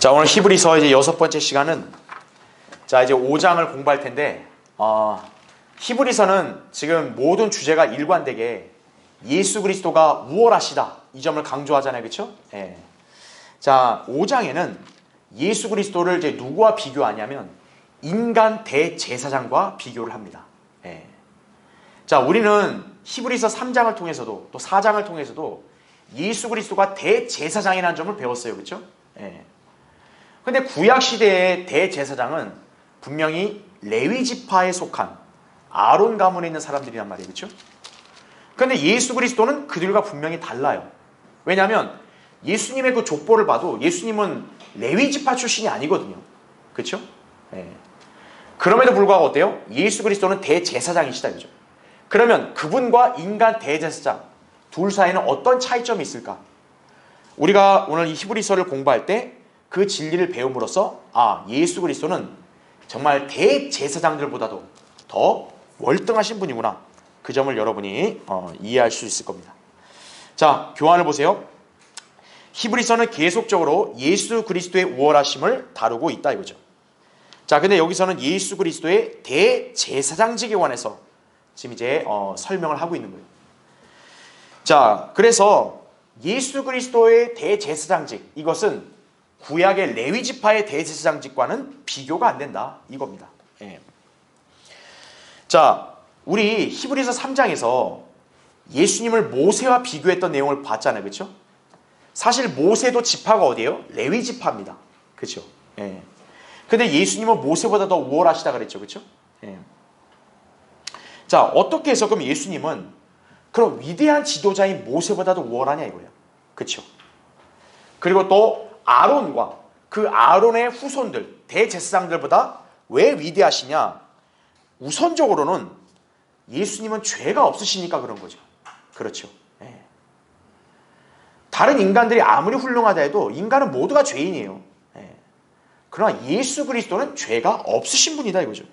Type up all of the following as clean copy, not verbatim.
자, 오늘 히브리서 이제 6번째 시간은 이제 5장을 공부할 텐데, 히브리서는 지금 모든 주제가 일관되게 예수 그리스도가 우월하시다 이 점을 강조하잖아요, 그렇죠? 예. 자, 5장에는 예수 그리스도를 이제 누구와 비교하냐면 인간 대제사장과 비교를 합니다. 예. 자, 우리는 히브리서 3장을 통해서도 또 4장을 통해서도 예수 그리스도가 대제사장이라는 점을 배웠어요, 그렇죠? 예. 근데 구약 시대의 대제사장은 분명히 레위 지파에 속한 아론 가문에 있는 사람들이란 말이에요, 그렇죠? 그런데 예수 그리스도는 그들과 분명히 달라요. 왜냐하면 예수님의 그 족보를 봐도 예수님은 레위 지파 출신이 아니거든요, 그렇죠? 예. 그럼에도 불구하고 어때요? 예수 그리스도는 대제사장이시다, 그죠? 그러면 그분과 인간 대제사장 둘 사이에는 어떤 차이점이 있을까? 우리가 오늘 이 히브리서를 공부할 때 그 진리를 배움으로써 예수 그리스도는 정말 대제사장들보다도 더 월등하신 분이구나, 그 점을 여러분이 이해할 수 있을 겁니다. 자, 교환을 보세요. 히브리서는 계속적으로 예수 그리스도의 우월하심을 다루고 있다 이거죠. 자, 근데 여기서는 예수 그리스도의 대제사장직에 관해서 지금 이제 설명을 하고 있는 거예요. 자, 그래서 예수 그리스도의 대제사장직, 이것은 구약의 레위 지파의 대제사장직과는 비교가 안 된다 이겁니다. 예. 자, 우리 히브리서 3장에서 예수님을 모세와 비교했던 내용을 봤잖아요, 그렇죠? 사실 모세도 지파가 어디예요? 레위 지파입니다, 그렇죠? 예. 근데 예수님은 모세보다 더 우월하시다 그랬죠, 그렇죠? 예. 자, 어떻게 해서 그럼 예수님은 그런 위대한 지도자인 모세보다도 우월하냐 이거예요, 그렇죠? 그리고 또 아론과 그 아론의 후손들, 대제사장들보다 왜 위대하시냐? 우선적으로는 예수님은 죄가 없으시니까 그런 거죠, 그렇죠? 예. 다른 인간들이 아무리 훌륭하다 해도 인간은 모두가 죄인이에요. 예. 그러나 예수 그리스도는 죄가 없으신 분이다 이거죠.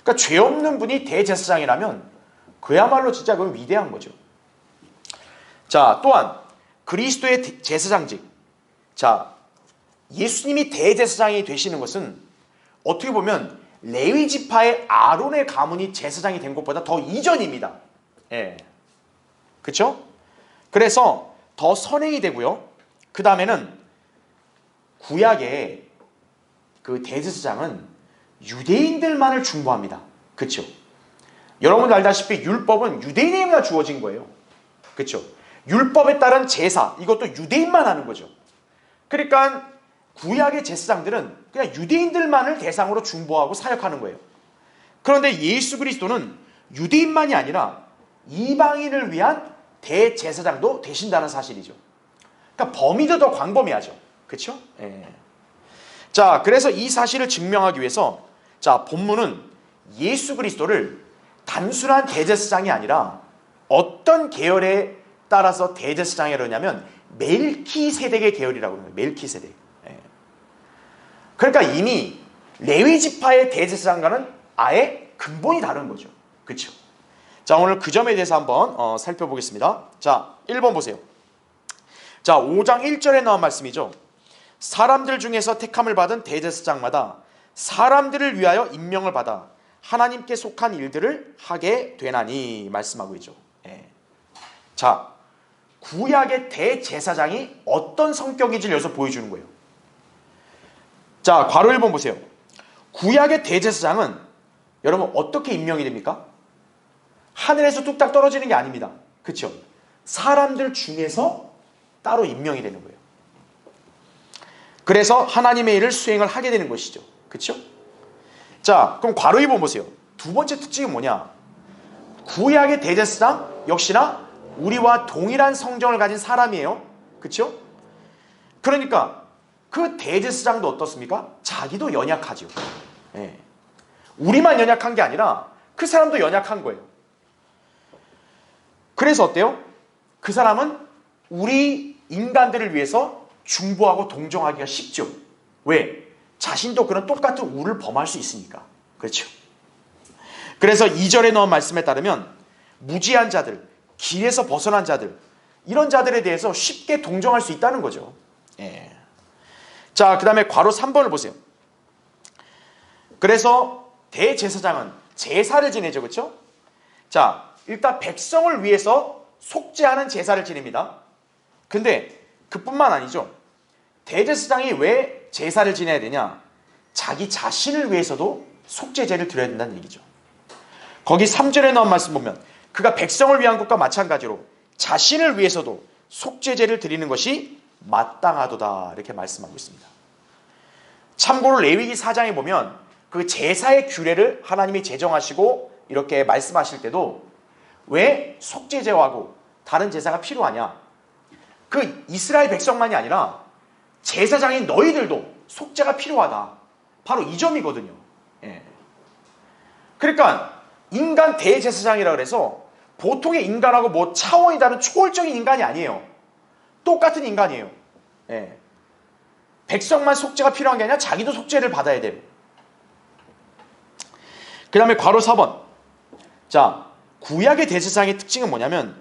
그러니까 죄 없는 분이 대제사장이라면 그야말로 진짜 그건 위대한 거죠. 자, 또한 그리스도의 제사장직. 자, 예수님이 대제사장이 되시는 것은 어떻게 보면 레위 지파의 아론의 가문이 제사장이 된 것보다 더 이전입니다. 예. 그렇죠? 그래서 더 선행이 되고요. 그 다음에는 구약의 그 대제사장은 유대인들만을 중보합니다. 그렇죠? 여러분도 알다시피 율법은 유대인에게만 주어진 거예요. 그렇죠? 율법에 따른 제사, 이것도 유대인만 하는 거죠. 그러니까 구약의 제사장들은 그냥 유대인들만을 대상으로 중보하고 사역하는 거예요. 그런데 예수 그리스도는 유대인만이 아니라 이방인을 위한 대제사장도 되신다는 사실이죠. 그러니까 범위도 더 광범위하죠. 그렇죠? 예. 자, 그래서 이 사실을 증명하기 위해서 자, 본문은 예수 그리스도를 단순한 대제사장이 아니라 어떤 계열에 따라서 대제사장이 그러냐면 멜키세덱의 계열이라고 합니다. 멜키세덱. 예. 그러니까 이미 레위 지파의 대제사장과는 아예 근본이 다른 거죠. 그렇죠? 자, 오늘 그 점에 대해서 한번 살펴보겠습니다. 자, 1번 보세요. 자, 5장 1절에 나온 말씀이죠. 사람들 중에서 택함을 받은 대제사장마다 사람들을 위하여 임명을 받아 하나님께 속한 일들을 하게 되나니 말씀하고 있죠. 예. 자, 구약의 대제사장이 어떤 성격인지를 여기서 보여주는 거예요. 자, 괄호 1번 보세요. 구약의 대제사장은 여러분 어떻게 임명이 됩니까? 하늘에서 뚝딱 떨어지는 게 아닙니다. 그렇죠? 사람들 중에서 따로 임명이 되는 거예요. 그래서 하나님의 일을 수행을 하게 되는 것이죠. 그렇죠? 자, 그럼 괄호 2번 보세요. 두 번째 특징은 뭐냐? 구약의 대제사장 역시나 우리와 동일한 성정을 가진 사람이에요. 그렇죠? 그러니까 그 대제사장도 어떻습니까? 자기도 연약하죠. 예. 우리만 연약한 게 아니라 그 사람도 연약한 거예요. 그래서 어때요? 그 사람은 우리 인간들을 위해서 중보하고 동정하기가 쉽죠. 왜? 자신도 그런 똑같은 우를 범할 수 있으니까. 그렇죠? 그래서 2절에 넣은 말씀에 따르면 무지한 자들, 길에서 벗어난 자들, 이런 자들에 대해서 쉽게 동정할 수 있다는 거죠. 예. 자, 그 다음에 괄호 3번을 보세요. 그래서 대제사장은 제사를 지내죠. 그렇죠? 자, 일단 백성을 위해서 속죄하는 제사를 지냅니다. 근데 그뿐만 아니죠. 대제사장이 왜 제사를 지내야 되냐? 자기 자신을 위해서도 속죄제를 드려야 된다는 얘기죠. 거기 3절에 나온 말씀 보면 그가 백성을 위한 것과 마찬가지로 자신을 위해서도 속죄제를 드리는 것이 마땅하도다 이렇게 말씀하고 있습니다. 참고로 레위기 4장에 보면 그 제사의 규례를 하나님이 제정하시고 이렇게 말씀하실 때도 왜 속죄제하고 다른 제사가 필요하냐? 그 이스라엘 백성만이 아니라 제사장인 너희들도 속죄가 필요하다. 바로 이 점이거든요. 예. 그러니까 인간 대제사장이라 그래서 보통의 인간하고 뭐 차원이 다른 초월적인 인간이 아니에요. 똑같은 인간이에요. 예. 백성만 속죄가 필요한 게 아니라 자기도 속죄를 받아야 돼요. 그 다음에 괄호 4번. 자, 구약의 대제사장의 특징은 뭐냐면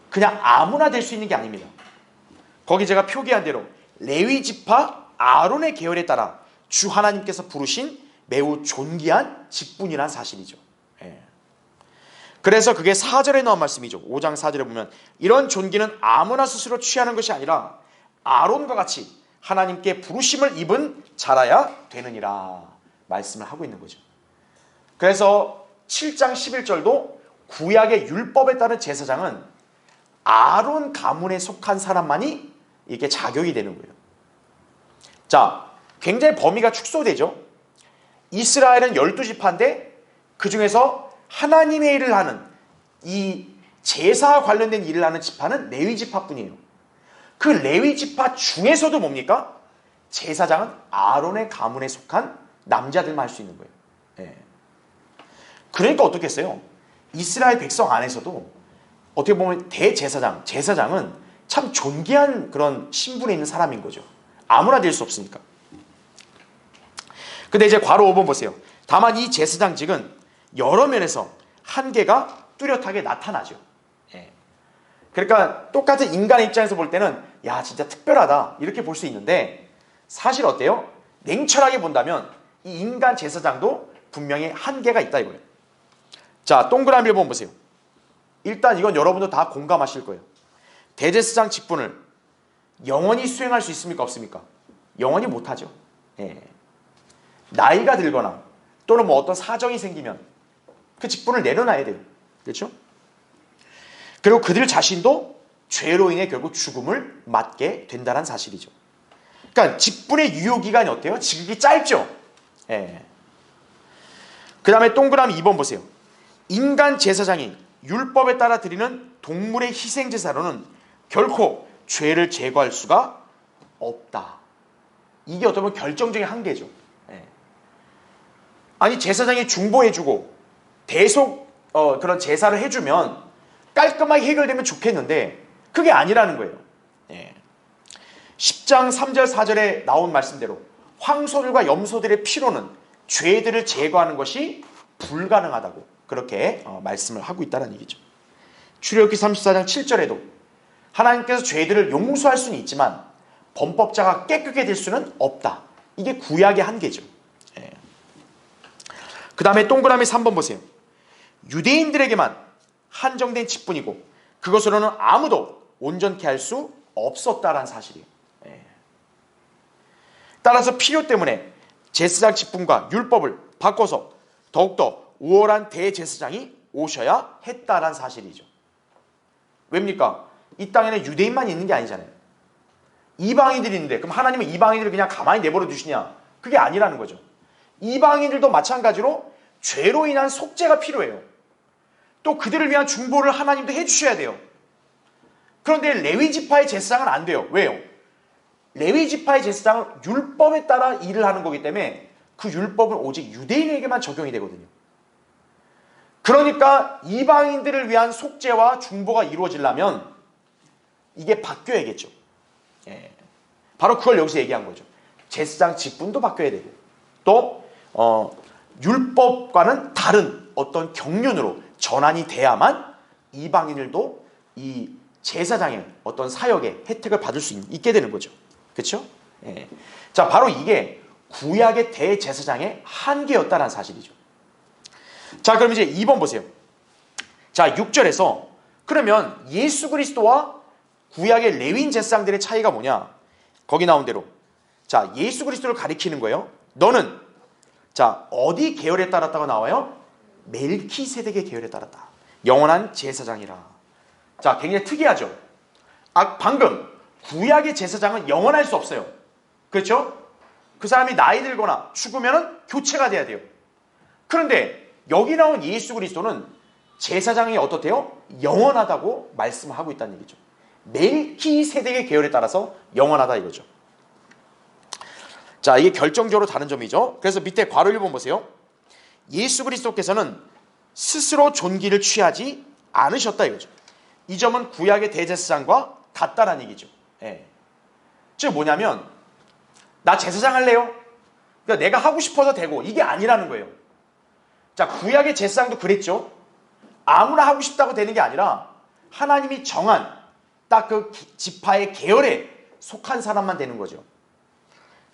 그냥 아무나 될 수 있는 게 아닙니다. 거기 제가 표기한 대로 레위 지파 아론의 계열에 따라 주 하나님께서 부르신 매우 존귀한 직분이라는 사실이죠. 예. 그래서 그게 4절에 나온 말씀이죠. 5장 4절에 보면 이런 존귀는 아무나 스스로 취하는 것이 아니라 아론과 같이 하나님께 부르심을 입은 자라야 되느니라 말씀을 하고 있는 거죠. 그래서 7장 11절도 구약의 율법에 따른 제사장은 아론 가문에 속한 사람만이 이게 자격이 되는 거예요. 자, 굉장히 범위가 축소되죠. 이스라엘은 12지파인데 그 중에서 하나님의 일을 하는 이 제사와 관련된 일을 하는 지파는 레위 지파뿐이에요. 그 레위 지파 중에서도 뭡니까? 제사장은 아론의 가문에 속한 남자들만 할 수 있는 거예요. 예. 그러니까 어떻겠어요? 이스라엘 백성 안에서도 어떻게 보면 대제사장, 제사장은 참 존귀한 그런 신분에 있는 사람인 거죠. 아무나 될 수 없으니까. 근데 이제 괄호 5번 보세요. 다만 이 제사장직은 여러 면에서 한계가 뚜렷하게 나타나죠. 예. 그러니까 똑같은 인간의 입장에서 볼 때는 야 진짜 특별하다 이렇게 볼 수 있는데 사실 어때요? 냉철하게 본다면 이 인간 제사장도 분명히 한계가 있다 이거예요. 자, 동그라미 1번 보세요. 일단 이건 여러분도 다 공감하실 거예요. 대제사장 직분을 영원히 수행할 수 있습니까? 없습니까? 영원히 못하죠. 예. 나이가 들거나 또는 뭐 어떤 사정이 생기면 그 직분을 내려놔야 돼요. 그렇죠? 그리고 그들 자신도 죄로 인해 결국 죽음을 맞게 된다는 사실이죠. 그러니까 직분의 유효기간이 어때요? 지극히 짧죠. 예. 그 다음에 동그라미 2번 보세요. 인간 제사장이 율법에 따라 드리는 동물의 희생제사로는 결코 죄를 제거할 수가 없다. 이게 어떻게 보면 결정적인 한계죠. 예. 아니 제사장이 중보해주고 대속 그런 제사를 해주면 깔끔하게 해결되면 좋겠는데 그게 아니라는 거예요. 예. 10장 3절 4절에 나온 말씀대로 황소들과 염소들의 피로는 죄들을 제거하는 것이 불가능하다고 그렇게 말씀을 하고 있다는 얘기죠. 출애굽기 34장 7절에도 하나님께서 죄들을 용서할 수는 있지만 범법자가 깨끗게 될 수는 없다. 이게 구약의 한계죠. 예. 그 다음에 동그라미 3번 보세요. 유대인들에게만 한정된 직분이고 그것으로는 아무도 온전케 할 수 없었다라는 사실이에요. 예. 따라서 필요 때문에 제사장 직분과 율법을 바꿔서 더욱더 우월한 대제사장이 오셔야 했다라는 사실이죠. 왜입니까? 이 땅에는 유대인만 있는 게 아니잖아요. 이방인들이 있는데 그럼 하나님은 이방인들을 그냥 가만히 내버려 두시냐? 그게 아니라는 거죠. 이방인들도 마찬가지로 죄로 인한 속죄가 필요해요. 또 그들을 위한 중보를 하나님도 해주셔야 돼요. 그런데 레위지파의 제사장은 안 돼요. 왜요? 레위지파의 제사장은 율법에 따라 일을 하는 거기 때문에 그 율법은 오직 유대인에게만 적용이 되거든요. 그러니까 이방인들을 위한 속죄와 중보가 이루어지려면 이게 바뀌어야겠죠. 예. 바로 그걸 여기서 얘기한 거죠. 제사장 직분도 바뀌어야 되고 또 율법과는 다른 어떤 경륜으로 전환이 돼야만 이방인들도 이 제사장의 어떤 사역의 혜택을 받을 수 있게 되는 거죠. 그렇죠? 예. 자, 바로 이게 구약의 대제사장의 한계였다는 사실이죠. 자, 그럼 이제 2번 보세요. 자, 6절에서 그러면 예수 그리스도와 구약의 레위인 제사장들의 차이가 뭐냐? 거기 나온 대로 자, 예수 그리스도를 가리키는 거예요. 너는 자, 어디 계열에 따랐다고 나와요? 멜키세덱의 계열에 따랐다. 영원한 제사장이라. 자, 굉장히 특이하죠. 방금 구약의 제사장은 영원할 수 없어요. 그렇죠? 그 사람이 나이 들거나 죽으면 교체가 돼야 돼요. 그런데 여기 나온 예수 그리스도는 제사장이 어떻대요? 영원하다고 말씀하고 있다는 얘기죠. 멜키세덱의 계열에 따라서 영원하다 이거죠. 자, 이게 결정적으로 다른 점이죠. 그래서 밑에 괄호 1번 보세요. 예수 그리스도께서는 스스로 존귀를 취하지 않으셨다 이거죠. 이 점은 구약의 대제사장과 같다라는 얘기죠. 예. 즉 뭐냐면 나 제사장 할래요? 그러니까 내가 하고 싶어서 되고 이게 아니라는 거예요. 자, 구약의 제사장도 그랬죠. 아무나 하고 싶다고 되는 게 아니라 하나님이 정한 딱 그 지파의 계열에 속한 사람만 되는 거죠.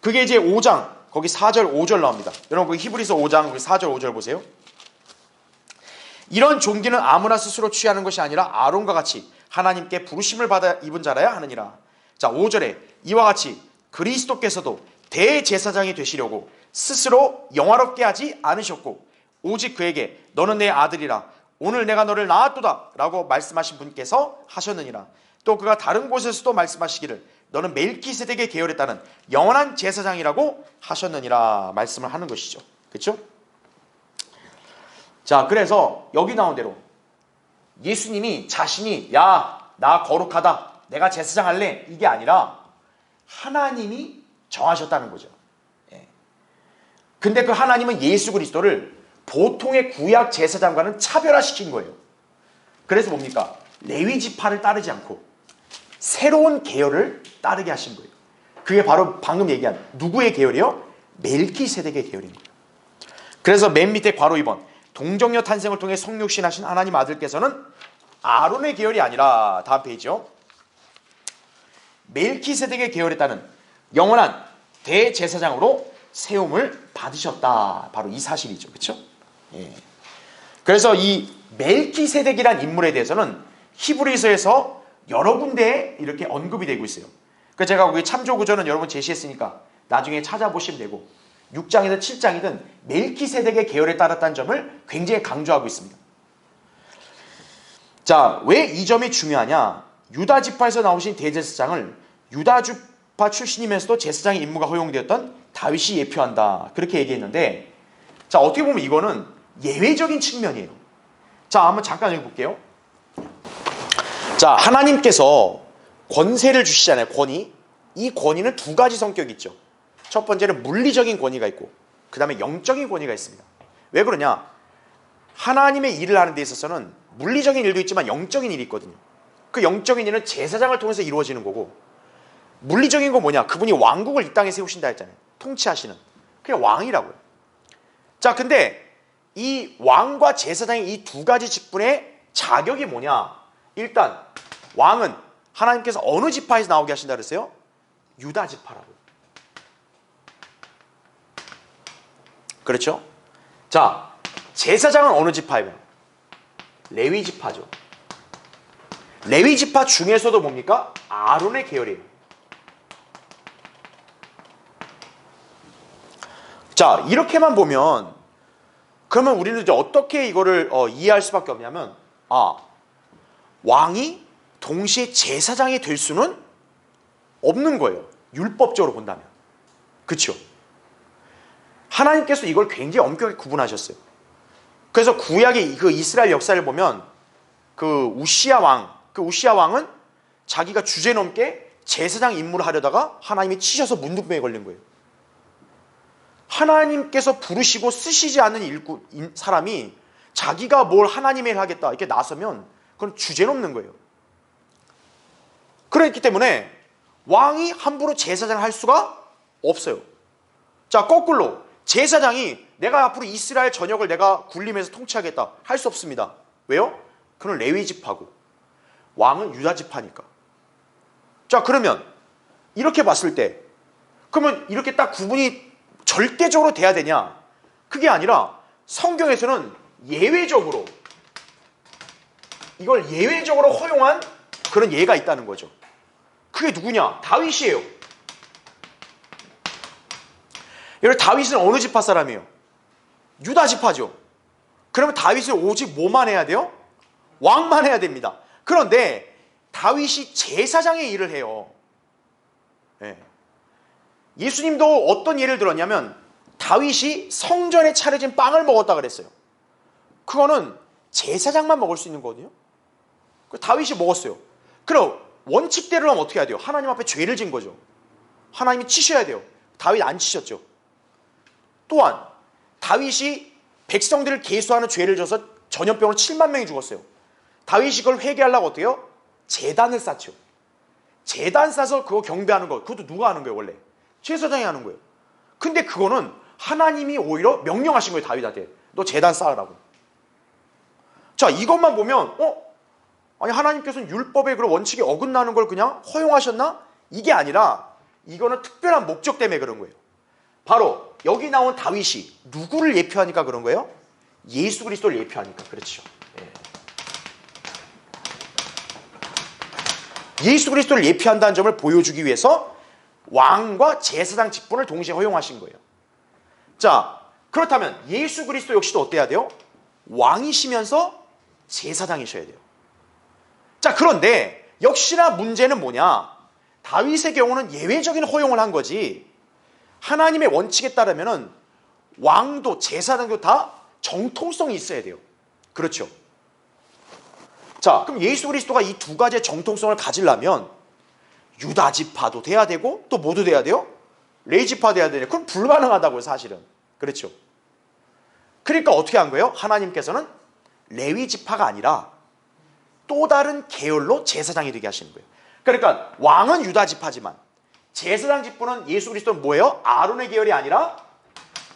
그게 이제 5장 거기 4절 5절 나옵니다. 여러분 히브리서 5장 4절 5절 보세요. 이런 존귀는 아무나 스스로 취하는 것이 아니라 아론과 같이 하나님께 부르심을 받아 입은 자라야 하느니라. 자, 5절에 이와 같이 그리스도께서도 대제사장이 되시려고 스스로 영화롭게 하지 않으셨고 오직 그에게 너는 내 아들이라 오늘 내가 너를 낳았도다 라고 말씀하신 분께서 하셨느니라. 또 그가 다른 곳에서도 말씀하시기를 너는 멜키세덱의 계열에 따른 영원한 제사장이라고 하셨느니라 말씀을 하는 것이죠. 그렇죠? 자, 그래서 여기 나온 대로 예수님이 자신이 야, 나 거룩하다, 내가 제사장 할래, 이게 아니라 하나님이 정하셨다는 거죠. 예. 근데 그 하나님은 예수 그리스도를 보통의 구약 제사장과는 차별화시킨 거예요. 그래서 뭡니까? 레위 지파를 따르지 않고 새로운 계열을 따르게 하신 거예요. 그게 바로 방금 얘기한 누구의 계열이요? 멜키세덱의 계열입니다. 그래서 맨 밑에 괄호 2번 동정녀 탄생을 통해 성육신하신 하나님 아들께서는 아론의 계열이 아니라 다음 페이지요. 멜키세덱의 계열에 따른 영원한 대제사장으로 세움을 받으셨다. 바로 이 사실이죠. 그렇죠? 예. 그래서 이 멜키세덱이란 인물에 대해서는 히브리서에서 여러 군데에 이렇게 언급이 되고 있어요. 그래서 제가 거기 참조 구절은 여러분 제시했으니까 나중에 찾아보시면 되고 6장이든 7장이든 멜키세덱의 계열에 따랐다는 점을 굉장히 강조하고 있습니다. 자, 왜 이 점이 중요하냐? 유다 지파에서 나오신 대제사장을 유다 지파 출신이면서도 제사장의 임무가 허용되었던 다윗이 예표한다. 그렇게 얘기했는데 자, 어떻게 보면 이거는 예외적인 측면이에요. 자, 한번 잠깐 읽어볼게요. 자, 하나님께서 권세를 주시잖아요. 권위. 이 권위는 두 가지 성격이 있죠. 첫 번째는 물리적인 권위가 있고 그 다음에 영적인 권위가 있습니다. 왜 그러냐? 하나님의 일을 하는 데 있어서는 물리적인 일도 있지만 영적인 일이 있거든요. 그 영적인 일은 제사장을 통해서 이루어지는 거고 물리적인 건 뭐냐? 그분이 왕국을 이 땅에 세우신다 했잖아요. 통치하시는. 그게 왕이라고요. 자, 근데 이 왕과 제사장의 이 두 가지 직분의 자격이 뭐냐? 일단 왕은 하나님께서 어느 지파에서 나오게 하신다 그랬어요? 유다 지파라고. 그렇죠? 자, 제사장은 어느 지파예요? 레위 지파죠. 레위 지파 중에서도 뭡니까? 아론의 계열이에요. 자, 이렇게만 보면 그러면 우리는 이제 어떻게 이거를 이해할 수밖에 없냐면 왕이 동시에 제사장이 될 수는 없는 거예요. 율법적으로 본다면. 그렇죠? 하나님께서 이걸 굉장히 엄격하게 구분하셨어요. 그래서 구약의 그 이스라엘 역사를 보면 그 우시야 왕은 자기가 주제넘게 제사장 임무를 하려다가 하나님이 치셔서 문둥병에 걸린 거예요. 하나님께서 부르시고 쓰시지 않는 사람이 자기가 뭘 하나님의 일을 하겠다 이렇게 나서면 그건 주제넘는 거예요. 그렇기 때문에 왕이 함부로 제사장을 할 수가 없어요. 자, 거꾸로 제사장이 내가 앞으로 이스라엘 전역을 내가 군림해서 통치하겠다 할 수 없습니다. 왜요? 그는 레위 지파고 왕은 유다 지파니까. 자, 그러면 이렇게 봤을 때 그러면 이렇게 딱 구분이 절대적으로 돼야 되냐? 그게 아니라 성경에서는 예외적으로, 이걸 예외적으로 허용한 그런 예가 있다는 거죠. 그게 누구냐? 다윗이에요. 여러분, 다윗은 어느 지파 사람이에요? 유다 지파죠. 그러면 다윗은 오직 뭐만 해야 돼요? 왕만 해야 됩니다. 그런데 다윗이 제사장의 일을 해요. 예. 예수님도 어떤 예를 들었냐면 다윗이 성전에 차려진 빵을 먹었다 그랬어요. 그거는 제사장만 먹을 수 있는 거거든요. 다윗이 먹었어요. 그럼 원칙대로 하면 어떻게 해야 돼요? 하나님 앞에 죄를 진 거죠. 하나님이 치셔야 돼요. 다윗 안 치셨죠. 또한 다윗이 백성들을 계수하는 죄를 져서 전염병으로 7만 명이 죽었어요. 다윗이 그걸 회개하려고 어떻게 해요? 제단을 쌓죠. 제단 쌓아서 그거 경배하는 거, 그것도 누가 하는 거예요 원래? 제사장이 하는 거예요. 근데 그거는 하나님이 오히려 명령하신 거예요. 다윗한테. 너 제단 쌓으라고. 자, 이것만 보면 아니 하나님께서는 율법의 그런 원칙에 어긋나는 걸 그냥 허용하셨나? 이게 아니라 이거는 특별한 목적 때문에 그런 거예요. 바로 여기 나온 다윗이 누구를 예표하니까 그런 거예요? 예수 그리스도를 예표하니까. 그렇죠. 예수 그리스도를 예표한다는 점을 보여주기 위해서 왕과 제사장 직분을 동시에 허용하신 거예요. 자, 그렇다면 예수 그리스도 역시도 어때야 돼요? 왕이시면서 제사장이셔야 돼요. 자, 그런데 역시나 문제는 뭐냐? 다윗의 경우는 예외적인 허용을 한 거지, 하나님의 원칙에 따르면은 왕도 제사장도 다 정통성이 있어야 돼요. 그렇죠? 자, 그럼 예수 그리스도가 이 두 가지의 정통성을 가지려면 유다 지파도 돼야 되고 또 뭐도 돼야 돼요? 레위 지파 돼야 되냐? 그럼 불가능하다고요, 사실은. 그렇죠? 그러니까 어떻게 한 거예요? 하나님께서는 레위 지파가 아니라 또 다른 계열로 제사장이 되게 하시는 거예요. 그러니까 왕은 유다 지파지만 제사장 직분은 예수 그리스도는 뭐예요? 아론의 계열이 아니라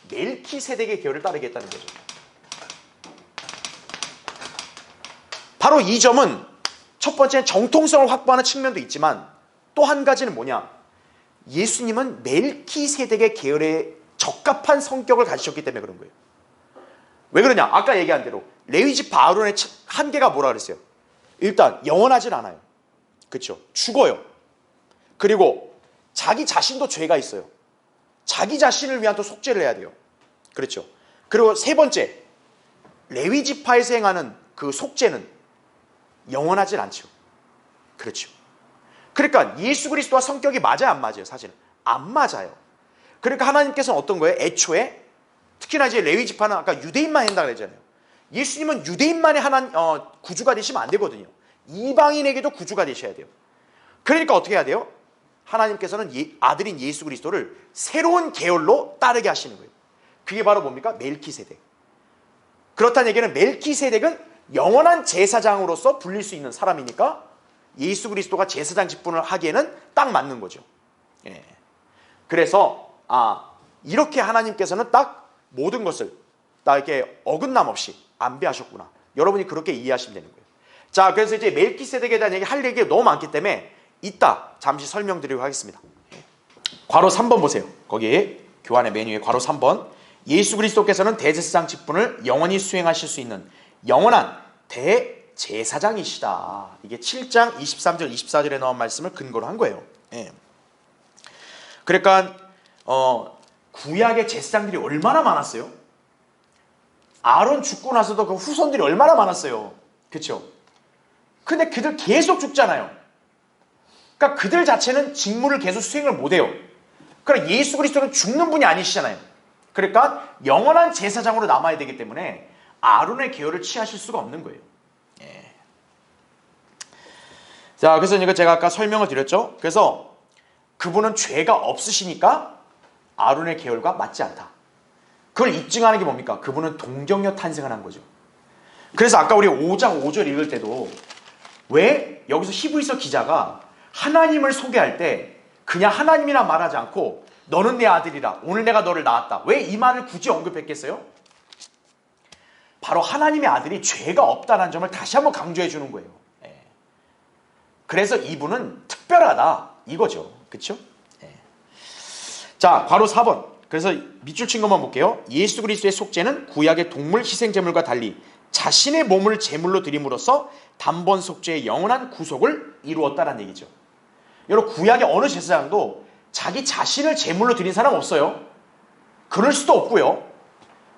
멜키세덱의 계열을 따르게 했다는 거죠. 바로 이 점은 첫 번째는 정통성을 확보하는 측면도 있지만 또 한 가지는 뭐냐? 예수님은 멜키세덱의 계열에 적합한 성격을 가지셨기 때문에 그런 거예요. 왜 그러냐? 아까 얘기한 대로 레위지파 아론의 한계가 뭐라 그랬어요? 일단 영원하진 않아요. 그렇죠? 죽어요. 그리고 자기 자신도 죄가 있어요. 자기 자신을 위한 또 속죄를 해야 돼요. 그렇죠? 그리고 세 번째, 레위지파에서 행하는 그 속죄는 영원하진 않죠. 그렇죠? 그러니까 예수 그리스도와 성격이 맞아요, 안 맞아요? 사실은 안 맞아요. 그러니까 하나님께서는 어떤 거예요? 애초에 특히나 이제 레위지파는 아까 유대인만 한다고 그랬잖아요. 예수님은 유대인만의 구주가 되시면 안 되거든요. 이방인에게도 구주가 되셔야 돼요. 그러니까 어떻게 해야 돼요? 하나님께서는 아들인 예수 그리스도를 새로운 계열로 따르게 하시는 거예요. 그게 바로 뭡니까? 멜키세덱. 그렇다는 얘기는 멜키세덱은 영원한 제사장으로서 불릴 수 있는 사람이니까 예수 그리스도가 제사장 직분을 하기에는 딱 맞는 거죠. 예. 그래서 이렇게 하나님께서는 딱 모든 것을 딱 이렇게 어긋남 없이 안배하셨구나. 여러분이 그렇게 이해하시면 되는 거예요. 자, 그래서 이제 멜키세덱에 대한 할 얘기가 너무 많기 때문에 이따 잠시 설명드리도록 하겠습니다. 괄호 3번 보세요. 거기에 교환의 메뉴에 괄호 3번. 예수 그리스도께서는 대제사장 직분을 영원히 수행하실 수 있는 영원한 대제사장이시다. 이게 7장 23절 24절에 나온 말씀을 근거로 한 거예요. 예. 그러니까 구약의 제사장들이 얼마나 많았어요? 아론 죽고 나서도 그 후손들이 얼마나 많았어요. 그렇죠? 근데 그들 계속 죽잖아요. 그러니까 그들 자체는 직무를 계속 수행을 못해요. 그러니까 예수 그리스도는 죽는 분이 아니시잖아요. 그러니까 영원한 제사장으로 남아야 되기 때문에 아론의 계열을 취하실 수가 없는 거예요. 예. 자, 그래서 이거 제가 아까 설명을 드렸죠. 그래서 그분은 죄가 없으시니까 아론의 계열과 맞지 않다. 그걸 입증하는 게 뭡니까? 그분은 동정녀 탄생을 한 거죠. 그래서 아까 우리 5장 5절 읽을 때도 왜 여기서 히브리서 기자가 하나님을 소개할 때 그냥 하나님이라 말하지 않고 너는 내 아들이라 오늘 내가 너를 낳았다. 왜 이 말을 굳이 언급했겠어요? 바로 하나님의 아들이 죄가 없다는 점을 다시 한번 강조해 주는 거예요. 예. 그래서 이분은 특별하다 이거죠. 그렇죠? 예. 자, 괄호 4번. 그래서 밑줄 친 것만 볼게요. 예수 그리스도의 속죄는 구약의 동물 희생제물과 달리 자신의 몸을 제물로 드림으로써 단번 속죄의 영원한 구속을 이루었다는 얘기죠. 여러분, 구약의 어느 제사장도 자기 자신을 제물로 드린 사람 없어요. 그럴 수도 없고요.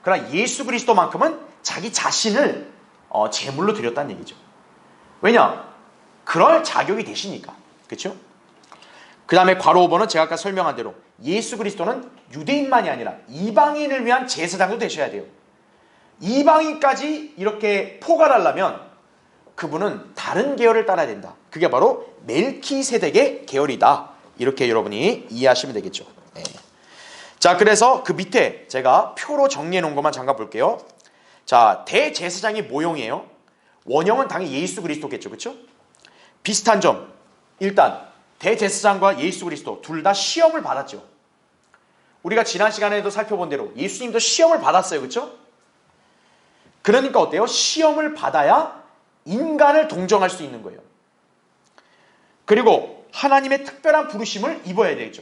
그러나 예수 그리스도만큼은 자기 자신을 제물로 드렸다는 얘기죠. 왜냐? 그럴 자격이 되시니까. 그렇죠? 그 다음에 괄호 5번은 제가 아까 설명한 대로 예수 그리스도는 유대인만이 아니라 이방인을 위한 제사장도 되셔야 돼요. 이방인까지 이렇게 포괄하려면 그분은 다른 계열을 따라야 된다. 그게 바로 멜키세덱의 계열이다. 이렇게 여러분이 이해하시면 되겠죠. 네. 자, 그래서 그 밑에 제가 표로 정리해 놓은 것만 잠깐 볼게요. 자, 대제사장의 모형이에요. 원형은 당연히 예수 그리스도겠죠. 그렇죠? 비슷한 점. 일단 대제사장과 예수 그리스도 둘 다 시험을 받았죠. 우리가 지난 시간에도 살펴본 대로 예수님도 시험을 받았어요. 그렇죠? 그러니까 어때요? 시험을 받아야 인간을 동정할 수 있는 거예요. 그리고 하나님의 특별한 부르심을 입어야 되죠.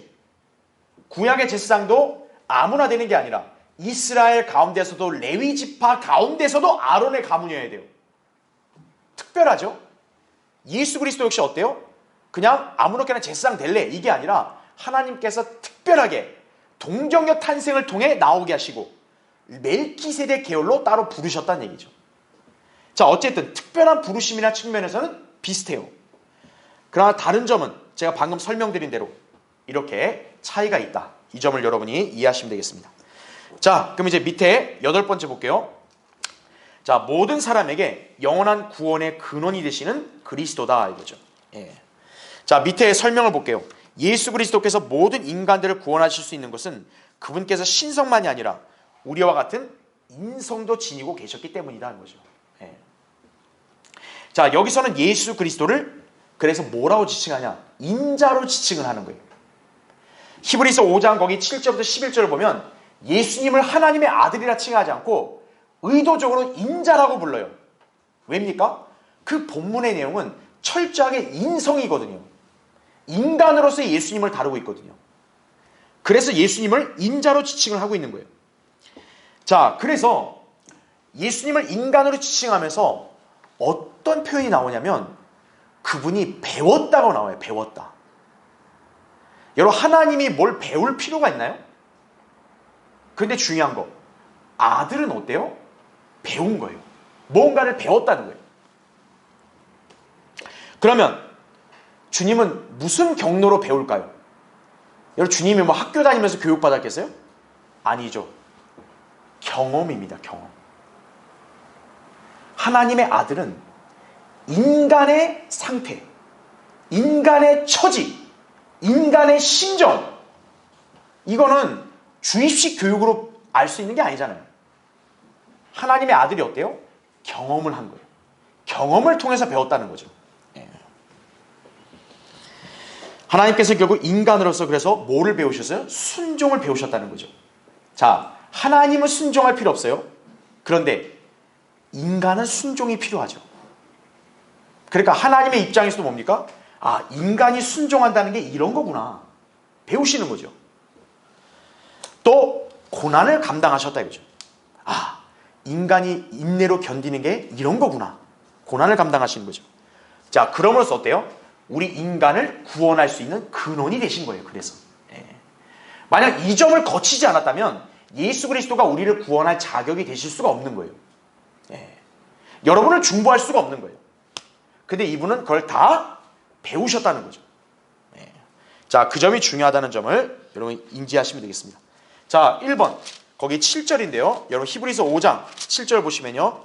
구약의 제사장도 아무나 되는 게 아니라 이스라엘 가운데서도 레위 지파 가운데서도 아론의 가문이어야 돼요. 특별하죠? 예수 그리스도 역시 어때요? 그냥 아무렇게나 제사장 될래 이게 아니라 하나님께서 특별하게 동정녀 탄생을 통해 나오게 하시고 멜키세덱 계열로 따로 부르셨다는 얘기죠. 자, 어쨌든 특별한 부르심이나 측면에서는 비슷해요. 그러나 다른 점은 제가 방금 설명드린 대로 이렇게 차이가 있다. 이 점을 여러분이 이해하시면 되겠습니다. 자, 그럼 이제 밑에 8번째 볼게요. 자, 모든 사람에게 영원한 구원의 근원이 되시는 그리스도다 이거죠. 예. 자, 밑에 설명을 볼게요. 예수 그리스도께서 모든 인간들을 구원하실 수 있는 것은 그분께서 신성만이 아니라 우리와 같은 인성도 지니고 계셨기 때문이다 하는 거죠. 예. 자, 여기서는 예수 그리스도를 그래서 뭐라고 지칭하냐? 인자로 지칭을 하는 거예요. 히브리서 5장 거기 7절부터 11절을 보면 예수님을 하나님의 아들이라 칭하지 않고 의도적으로 인자라고 불러요. 왜입니까? 그 본문의 내용은 철저하게 인성이거든요. 인간으로서의 예수님을 다루고 있거든요. 그래서 예수님을 인자로 지칭을 하고 있는 거예요. 자, 그래서 예수님을 인간으로 지칭하면서 어떤 표현이 나오냐면 그분이 배웠다고 나와요. 배웠다. 여러분, 하나님이 뭘 배울 필요가 있나요? 근데 중요한 거, 아들은 어때요? 배운 거예요. 뭔가를 배웠다는 거예요. 그러면 주님은 무슨 경로로 배울까요? 여러분, 주님이 뭐 학교 다니면서 교육받았겠어요? 아니죠. 경험입니다. 경험. 하나님의 아들은 인간의 상태, 인간의 처지, 인간의 심정, 이거는 주입식 교육으로 알 수 있는 게 아니잖아요. 하나님의 아들이 어때요? 경험을 한 거예요. 경험을 통해서 배웠다는 거죠. 하나님께서 결국 인간으로서 그래서 뭐를 배우셨어요? 순종을 배우셨다는 거죠. 자, 하나님은 순종할 필요 없어요. 그런데 인간은 순종이 필요하죠. 그러니까 하나님의 입장에서도 뭡니까? 아, 인간이 순종한다는 게 이런 거구나. 배우시는 거죠. 또 고난을 감당하셨다 이거죠. 아, 인간이 인내로 견디는 게 이런 거구나. 고난을 감당하시는 거죠. 자, 그럼으로써 어때요? 우리 인간을 구원할 수 있는 근원이 되신 거예요. 그래서 만약 이 점을 거치지 않았다면 예수 그리스도가 우리를 구원할 자격이 되실 수가 없는 거예요. 여러분을 중보할 수가 없는 거예요. 근데 이분은 그걸 다 배우셨다는 거죠. 자, 그 점이 중요하다는 점을 여러분 인지하시면 되겠습니다. 자, 1번 거기 7절인데요. 여러분 히브리서 5장 7절 보시면요.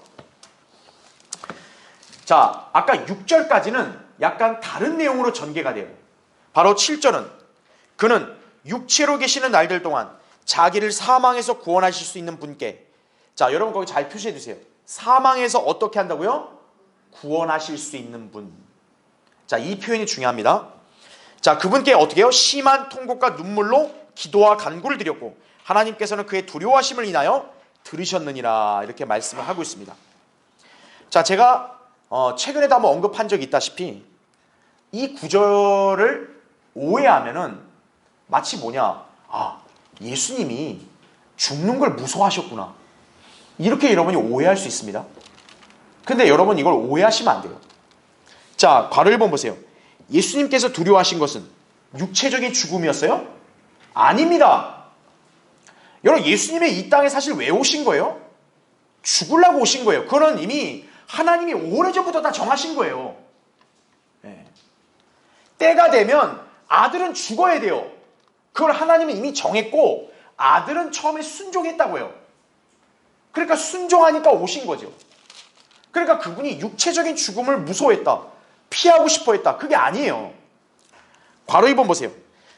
자, 아까 6절까지는 약간 다른 내용으로 전개가 돼요. 바로 7절은 그는 육체로 계시는 날들 동안 자기를 사망에서 구원하실 수 있는 분께, 자, 여러분 거기 잘 표시해 주세요. 사망에서 어떻게 한다고요? 구원하실 수 있는 분. 자, 이 표현이 중요합니다. 자, 그분께 어떻게 해요? 심한 통곡과 눈물로 기도와 간구를 드렸고 하나님께서는 그의 두려워하심을 인하여 들으셨느니라 이렇게 말씀을 하고 있습니다. 자, 제가 최근에도 한번 언급한 적이 있다시피 이 구절을 오해하면은 마치 뭐냐, 아, 예수님이 죽는 걸 무서워하셨구나. 이렇게 여러분이 오해할 수 있습니다. 근데 여러분 이걸 오해하시면 안 돼요. 자, 괄호 1번 보세요. 예수님께서 두려워하신 것은 육체적인 죽음이었어요? 아닙니다. 여러분, 예수님의 이 땅에 사실 왜 오신 거예요? 죽으려고 오신 거예요. 그거는 이미 하나님이 오래전부터 다 정하신 거예요. 네. 때가 되면 아들은 죽어야 돼요. 그걸 하나님은 이미 정했고 아들은 처음에 순종했다고요. 그러니까 순종하니까 오신 거죠. 그러니까 그분이 육체적인 죽음을 무서워했다, 피하고 싶어했다, 그게 아니에요. 괄호 2번 보세요.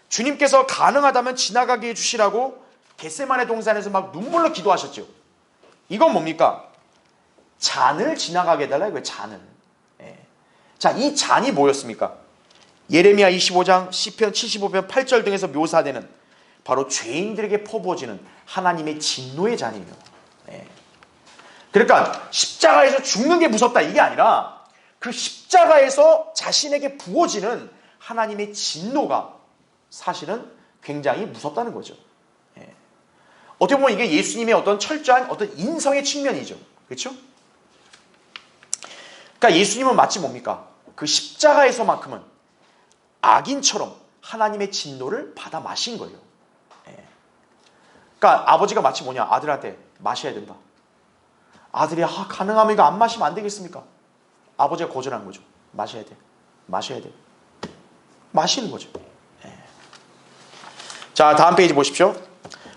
주님께서 가능하다면 지나가게 해주시라고 겟세마네 동산에서 막 눈물로 기도하셨죠. 이건 뭡니까? 잔을 지나가게 해달라 이거예요. 잔을. 예. 자, 이 잔이 뭐였습니까? 예레미야 25장, 시편 75편 8절 등에서 묘사되는 바로 죄인들에게 퍼부어지는 하나님의 진노의 잔이에요. 예. 그러니까 십자가에서 죽는 게 무섭다 이게 아니라 그 십자가에서 자신에게 부어지는 하나님의 진노가 사실은 굉장히 무섭다는 거죠. 예. 어떻게 보면 이게 예수님의 어떤 철저한 어떤 인성의 측면이죠. 그렇죠? 그러니까 예수님은 마치 뭡니까? 그 십자가에서만큼은 악인처럼 하나님의 진노를 받아 마신 거예요. 예. 그러니까 아버지가 마치 뭐냐? 아들한테 마셔야 된다. 아들이 가능하면 이거 안 마시면 안 되겠습니까? 아버지가 거절한 거죠. 마셔야 돼. 마셔야 돼. 마시는 거죠. 예. 자, 다음 페이지 보십시오.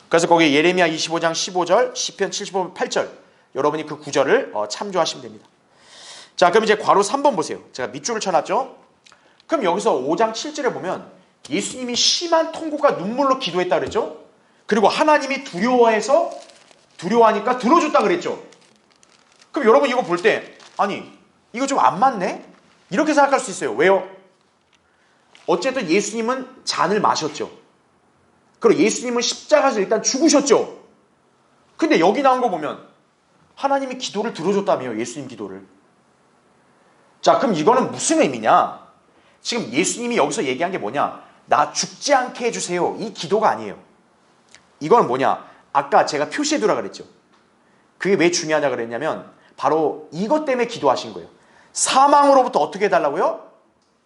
그래서 거기 예레미야 25장 15절, 시편 75편 8절 여러분이 그 구절을 참조하시면 됩니다. 자, 그럼 이제 괄호 3번 보세요. 제가 밑줄을 쳐놨죠. 그럼 여기서 5장 7절에 보면 예수님이 심한 통곡과 눈물로 기도했다 그랬죠. 그리고 하나님이 두려워하니까 들어줬다 그랬죠. 그럼 여러분 이거 볼 때 아니 이거 좀 안 맞네? 이렇게 생각할 수 있어요. 왜요? 어쨌든 예수님은 잔을 마셨죠. 그리고 예수님은 십자가에서 일단 죽으셨죠. 근데 여기 나온 거 보면 하나님이 기도를 들어줬다며요. 예수님 기도를. 자, 그럼 이거는 무슨 의미냐? 지금 예수님이 여기서 얘기한 게 뭐냐? 나 죽지 않게 해주세요. 이 기도가 아니에요. 이거는 뭐냐? 아까 제가 표시해두라 그랬죠. 그게 왜 중요하냐 그랬냐면 바로 이것 때문에 기도하신 거예요. 사망으로부터 어떻게 해달라고요?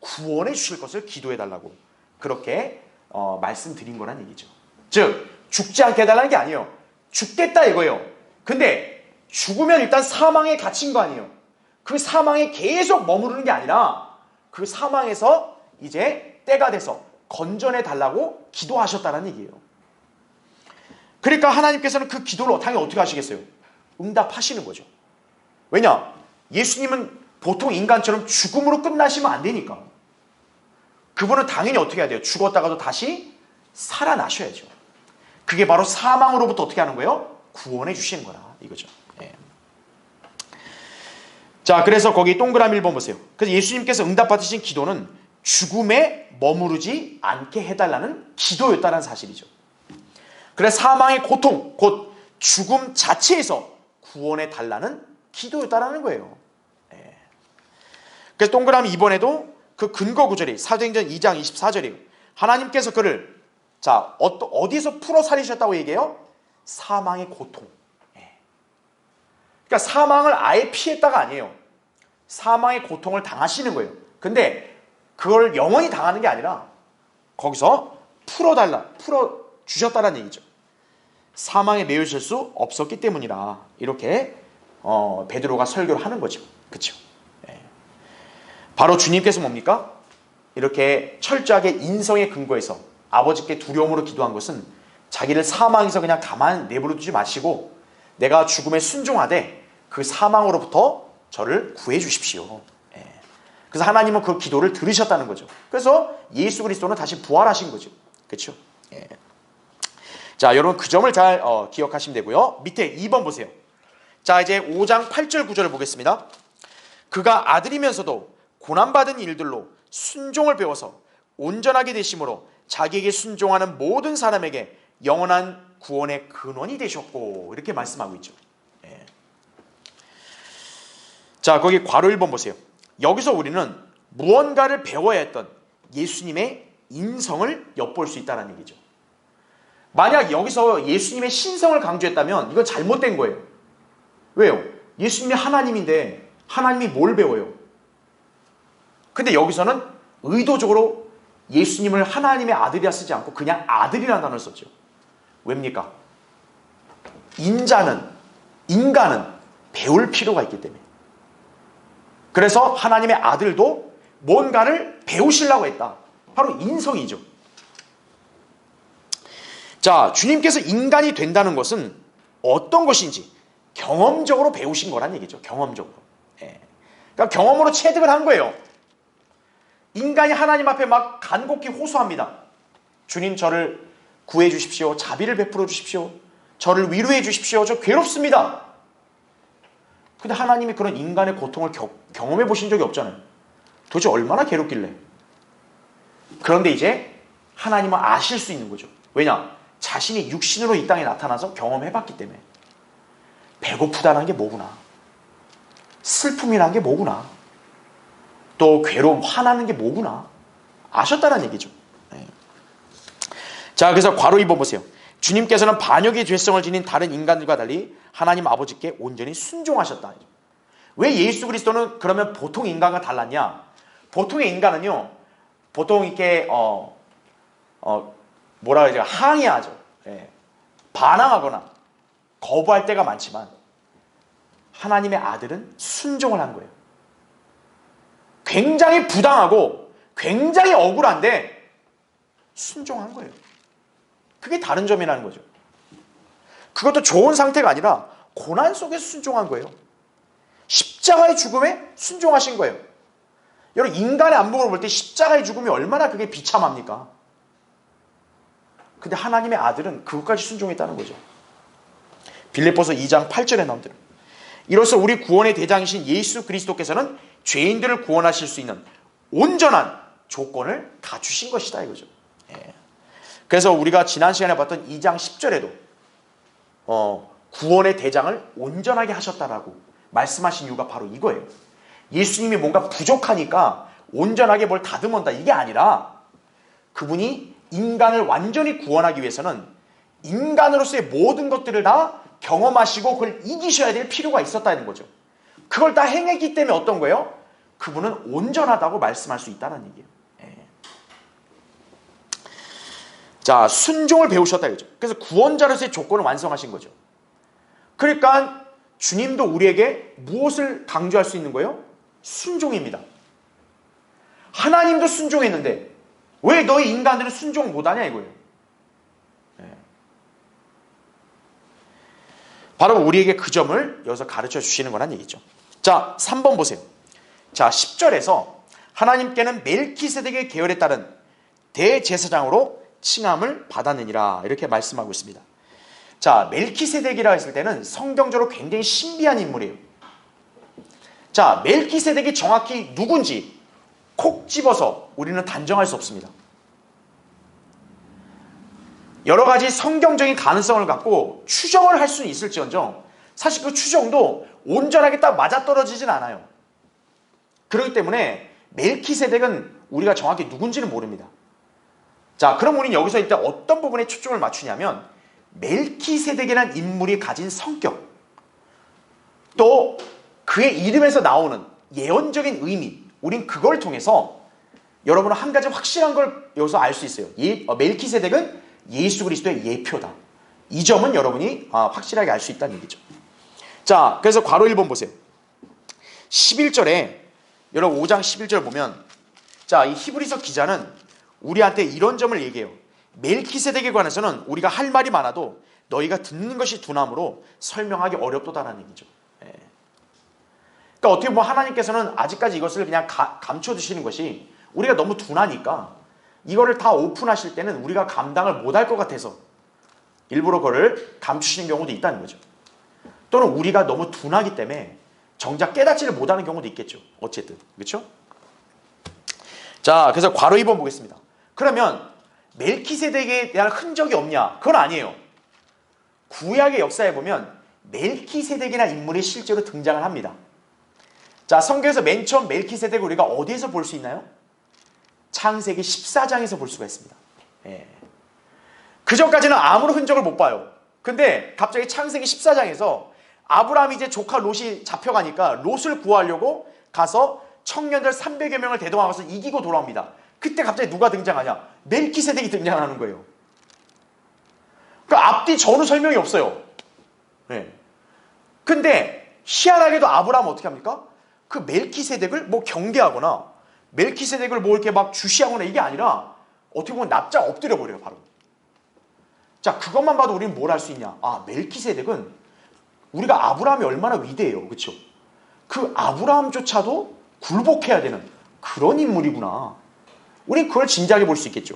구원해 주실 것을 기도해달라고 그렇게 말씀드린 거란 얘기죠. 즉 죽지 않게 해달라는 게 아니에요. 죽겠다 이거예요. 근데 죽으면 일단 사망에 갇힌 거 아니에요. 그 사망에 계속 머무르는 게 아니라 그 사망에서 이제 때가 돼서 건져내 달라고 기도하셨다는 얘기예요. 그러니까 하나님께서는 그 기도를 당연히 어떻게 하시겠어요? 응답하시는 거죠. 왜냐? 예수님은 보통 인간처럼 죽음으로 끝나시면 안 되니까. 그분은 당연히 어떻게 해야 돼요? 죽었다가도 다시 살아나셔야죠. 그게 바로 사망으로부터 어떻게 하는 거예요? 구원해 주시는 거라 이거죠. 예. 자, 그래서 거기 동그라미 1번 보세요. 그래서 예수님께서 응답받으신 기도는 죽음에 머무르지 않게 해달라는 기도였다는 사실이죠. 그래서 사망의 고통, 곧 죽음 자체에서 구원해 달라는 기도였다라는 거예요. 예. 그래서 동그라미 2번에도 그 근거 구절이 사도행전 2장 24절이에요. 하나님께서 그를 자 어디서 풀어 살리셨다고 얘기해요? 사망의 고통. 예. 그러니까 사망을 아예 피했다가 아니에요. 사망의 고통을 당하시는 거예요. 근데 그걸 영원히 당하는 게 아니라 거기서 풀어 주셨다는 얘기죠. 사망에 매이실 수 없었기 때문이라 이렇게 베드로가 설교를 하는 거죠. 그렇죠? 예. 바로 주님께서 뭡니까? 이렇게 철저하게 인성의 근거에서 아버지께 두려움으로 기도한 것은 자기를 사망에서 그냥 가만 내버려 두지 마시고 내가 죽음에 순종하되 그 사망으로부터 저를 구해 주십시오. 예. 그래서 하나님은 그 기도를 들으셨다는 거죠. 그래서 예수 그리스도는 다시 부활하신 거죠. 그렇죠? 예. 자, 여러분 그 점을 잘 기억하시면 되고요. 밑에 2번 보세요. 자, 이제 5장 8절 9절을 보겠습니다. 그가 아들이면서도 고난받은 일들로 순종을 배워서 온전하게 되심으로 자기에게 순종하는 모든 사람에게 영원한 구원의 근원이 되셨고 이렇게 말씀하고 있죠. 예. 자, 거기 괄호 1번 보세요. 여기서 우리는 무언가를 배워야 했던 예수님의 인성을 엿볼 수 있다는 얘기죠. 만약 여기서 예수님의 신성을 강조했다면 이건 잘못된 거예요. 왜요? 예수님이 하나님인데 하나님이 뭘 배워요? 근데 여기서는 의도적으로 예수님을 하나님의 아들이라 쓰지 않고 그냥 아들이라는 단어를 썼죠. 왜입니까? 인간은 배울 필요가 있기 때문에. 그래서 하나님의 아들도 뭔가를 배우시려고 했다. 바로 인성이죠. 자, 주님께서 인간이 된다는 것은 어떤 것인지 경험적으로 배우신 거란 얘기죠. 경험적으로. 예. 그러니까 경험으로 체득을 한 거예요. 인간이 하나님 앞에 막 간곡히 호소합니다. 주님, 저를 구해 주십시오. 자비를 베풀어 주십시오. 저를 위로해 주십시오. 저 괴롭습니다. 근데 하나님이 그런 인간의 고통을 경험해 보신 적이 없잖아요. 도대체 얼마나 괴롭길래. 그런데 이제 하나님은 아실 수 있는 거죠. 왜냐? 자신이 육신으로 이 땅에 나타나서 경험해 봤기 때문에. 배고프다는 게 뭐구나. 슬픔이라는 게 뭐구나. 또 괴로움, 화나는 게 뭐구나. 아셨다는 얘기죠. 네. 자, 그래서 괄호 2번 보세요. 주님께서는 반역의 죄성을 지닌 다른 인간들과 달리 하나님 아버지께 온전히 순종하셨다. 왜 예수 그리스도는 그러면 보통 인간과 달랐냐? 보통의 인간은요, 보통 이렇게 뭐라 그러죠? 항의하죠. 예. 반항하거나 거부할 때가 많지만 하나님의 아들은 순종을 한 거예요. 굉장히 부당하고 굉장히 억울한데 순종한 거예요. 그게 다른 점이라는 거죠. 그것도 좋은 상태가 아니라 고난 속에서 순종한 거예요. 십자가의 죽음에 순종하신 거예요. 여러분, 인간의 안목으로 볼 때 십자가의 죽음이 얼마나 그게 비참합니까? 근데 하나님의 아들은 그것까지 순종했다는 거죠. 빌립보서 2장 8절에 나온 대로 이로써 우리 구원의 대장이신 예수 그리스도께서는 죄인들을 구원하실 수 있는 온전한 조건을 갖추신 것이다 이거죠. 예. 그래서 우리가 지난 시간에 봤던 2장 10절에도 구원의 대장을 온전하게 하셨다라고 말씀하신 이유가 바로 이거예요. 예수님이 뭔가 부족하니까 온전하게 뭘 다듬었다 이게 아니라 그분이 인간을 완전히 구원하기 위해서는 인간으로서의 모든 것들을 다 경험하시고 그걸 이기셔야 될 필요가 있었다는 거죠. 그걸 다 행했기 때문에 어떤 거예요? 그분은 온전하다고 말씀할 수 있다는 얘기예요. 예. 자, 순종을 배우셨다 이거죠. 그래서 구원자로서의 조건을 완성하신 거죠. 그러니까 주님도 우리에게 무엇을 강조할 수 있는 거예요? 순종입니다. 하나님도 순종했는데 왜 너희 인간들은 순종 못하냐 이거예요. 예. 바로 우리에게 그 점을 여기서 가르쳐 주시는 거란 얘기죠. 자, 3번 보세요. 자, 10절에서 하나님께는 멜키세덱의 계열에 따른 대제사장으로 칭함을 받았느니라 이렇게 말씀하고 있습니다. 자, 멜키세덱이라 했을 때는 성경적으로 굉장히 신비한 인물이에요. 자, 멜키세덱이 정확히 누군지 콕 집어서 우리는 단정할 수 없습니다. 여러 가지 성경적인 가능성을 갖고 추정을 할 수는 있을지언정 사실 그 추정도 온전하게 딱 맞아떨어지진 않아요. 그렇기 때문에 멜키세덱은 우리가 정확히 누군지는 모릅니다. 자, 그럼 우리는 여기서 일단 어떤 부분에 초점을 맞추냐면 멜키세덱이라는 인물이 가진 성격, 또 그의 이름에서 나오는 예언적인 의미, 우린 그걸 통해서 여러분은 한 가지 확실한 걸 여기서 알 수 있어요. 멜키세덱은 예수 그리스도의 예표다. 이 점은 여러분이 확실하게 알 수 있다는 얘기죠. 자, 그래서 괄호 1번 보세요. 11절에 여러분 5장 11절 보면 자, 이 히브리서 기자는 우리한테 이런 점을 얘기해요. 멜키세덱에 관해서는 우리가 할 말이 많아도 너희가 듣는 것이 둔함으로 설명하기 어렵도다라는 얘기죠. 예. 그러니까 어떻게 보면 하나님께서는 아직까지 이것을 그냥 감춰두시는 것이 우리가 너무 둔하니까 이거를 다 오픈하실 때는 우리가 감당을 못할 것 같아서 일부러 그거를 감추시는 경우도 있다는 거죠. 또는 우리가 너무 둔하기 때문에 정작 깨닫지를 못하는 경우도 있겠죠. 어쨌든 그렇죠? 자, 그래서 괄호 2번 보겠습니다. 그러면 멜키세덱에 대한 흔적이 없냐? 그건 아니에요. 구약의 역사에 보면 멜키세덱이라는 인물이 실제로 등장을 합니다. 자, 성경에서 맨 처음 멜키세덱을 우리가 어디에서 볼 수 있나요? 창세기 14장에서 볼 수가 있습니다. 예. 그전까지는 아무런 흔적을 못 봐요. 근데 갑자기 창세기 14장에서 아브라함이 이제 조카 롯이 잡혀가니까 롯을 구하려고 가서 청년들 300여 명을 대동하고서 이기고 돌아옵니다. 그때 갑자기 누가 등장하냐? 멜키세덱이 등장하는 거예요. 그 앞뒤 전후 설명이 없어요. 네. 근데 희한하게도 아브라함은 어떻게 합니까? 그 멜키세덱을 뭐 경계하거나 멜키세덱을 뭐 이렇게 막 주시하거나 이게 아니라 어떻게 보면 납작 엎드려 버려요, 바로. 자, 그것만 봐도 우리는 뭘 할 수 있냐? 아, 멜키세덱은 우리가 아브라함이 얼마나 위대해요. 그렇죠? 그 아브라함조차도 굴복해야 되는 그런 인물이구나. 우린 그걸 진지하게 볼 수 있겠죠.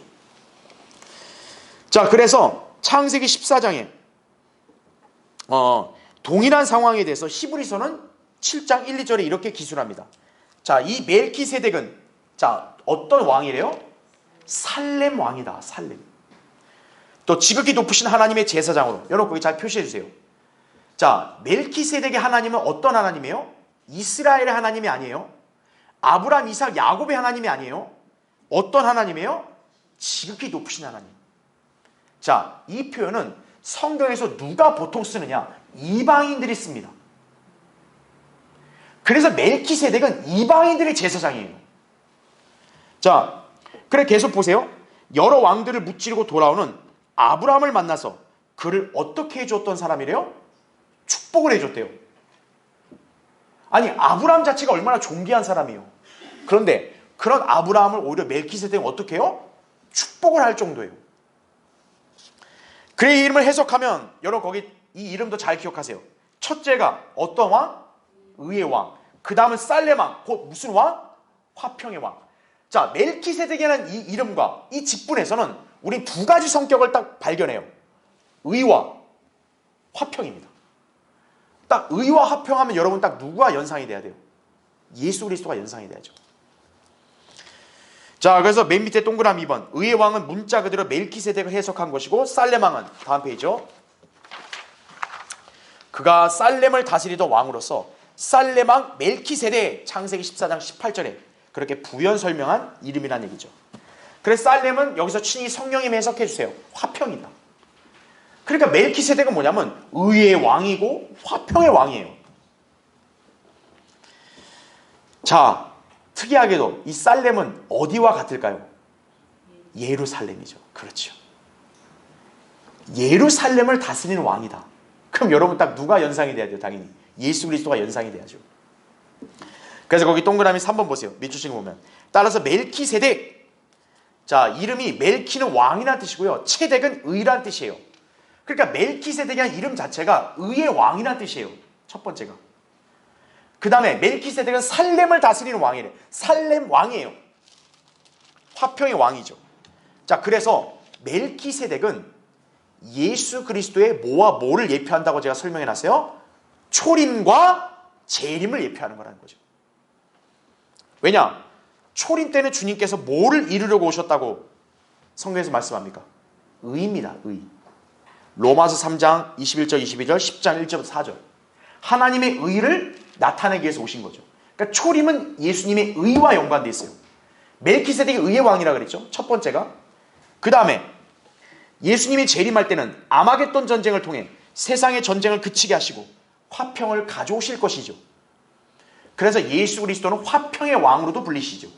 자, 그래서 창세기 14장에 동일한 상황에 대해서 히브리서는 7장 1, 2절에 이렇게 기술합니다. 자, 이 멜키세덱은 자, 어떤 왕이래요? 살렘 왕이다. 살렘. 또 지극히 높으신 하나님의 제사장으로. 여러분 거기 잘 표시해 주세요. 자, 멜키세덱의 하나님은 어떤 하나님이에요? 이스라엘의 하나님이 아니에요. 아브라함, 이삭, 야곱의 하나님이 아니에요. 어떤 하나님이에요? 지극히 높으신 하나님. 자, 이 표현은 성경에서 누가 보통 쓰느냐? 이방인들이 씁니다. 그래서 멜키세덱은 이방인들의 제사장이에요. 자, 그래 계속 보세요. 여러 왕들을 무찌르고 돌아오는 아브라함을 만나서 그를 어떻게 해줬던 사람이래요? 축복을 해줬대요. 아니, 아브라함 자체가 얼마나 존귀한 사람이에요. 그런데 그런 아브라함을 오히려 멜키세덱은 어떻게 해요? 축복을 할 정도예요. 그의 이름을 해석하면 여러분 거기 이 이름도 잘 기억하세요. 첫째가 어떤 왕? 의의 왕. 그 다음은 살렘 왕. 곧 무슨 왕? 화평의 왕. 자, 멜키세덱이라는 이 이름과 이 직분에서는 우리 두 가지 성격을 딱 발견해요. 의와 화평입니다. 딱 의와 화평하면 여러분 딱 누구와 연상이 돼야 돼요? 예수 그리스도가 연상이 돼야죠. 자, 그래서 맨 밑에 동그라미 2번. 의의 왕은 문자 그대로 멜키세덱을 해석한 것이고 살렘 왕은 다음 페이지죠. 그가 살렘을 다스리던 왕으로서 살렘 왕 멜키세덱 창세기 14장 18절에 그렇게 부연 설명한 이름이라는 얘기죠. 그래서 살렘은 여기서 친히 성령님이 해석해 주세요. 화평이다. 그러니까 멜키세덱은 뭐냐면 의의 왕이고 화평의 왕이에요. 자, 특이하게도 이 살렘은 어디와 같을까요? 예루살렘이죠. 그렇죠. 예루살렘을 다스리는 왕이다. 그럼 여러분 딱 누가 연상이 돼야 돼요? 당연히 예수 그리스도가 연상이 돼야죠. 그래서 거기 동그라미 3번 보세요. 밑줄친 거 보면 따라서 멜키세덱, 자, 이름이 멜키는 왕이라는 뜻이고요, 체덱은 의라는 뜻이에요. 그러니까 멜키세덱이라는 이름 자체가 의의 왕이라는 뜻이에요. 첫 번째가. 그 다음에 멜키세덱은 살렘을 다스리는 왕이래. 살렘 왕이에요. 화평의 왕이죠. 자, 그래서 멜키세덱은 예수 그리스도의 뭐와 뭐를 예표한다고 제가 설명해 놨어요? 초림과 재림을 예표하는 거라는 거죠. 왜냐? 초림 때는 주님께서 뭐를 이루려고 오셨다고 성경에서 말씀합니까? 의입니다. 의. 로마서 3장 21절 22절 10장 1절부터 4절. 하나님의 의를 나타내기 위해서 오신 거죠. 그러니까 초림은 예수님의 의와 연관되어 있어요. 멜키세덱이 의의 왕이라 그랬죠. 첫 번째가. 그 다음에 예수님이 재림할 때는 아마겟돈 전쟁을 통해 세상의 전쟁을 그치게 하시고 화평을 가져오실 것이죠. 그래서 예수 그리스도는 화평의 왕으로도 불리시죠.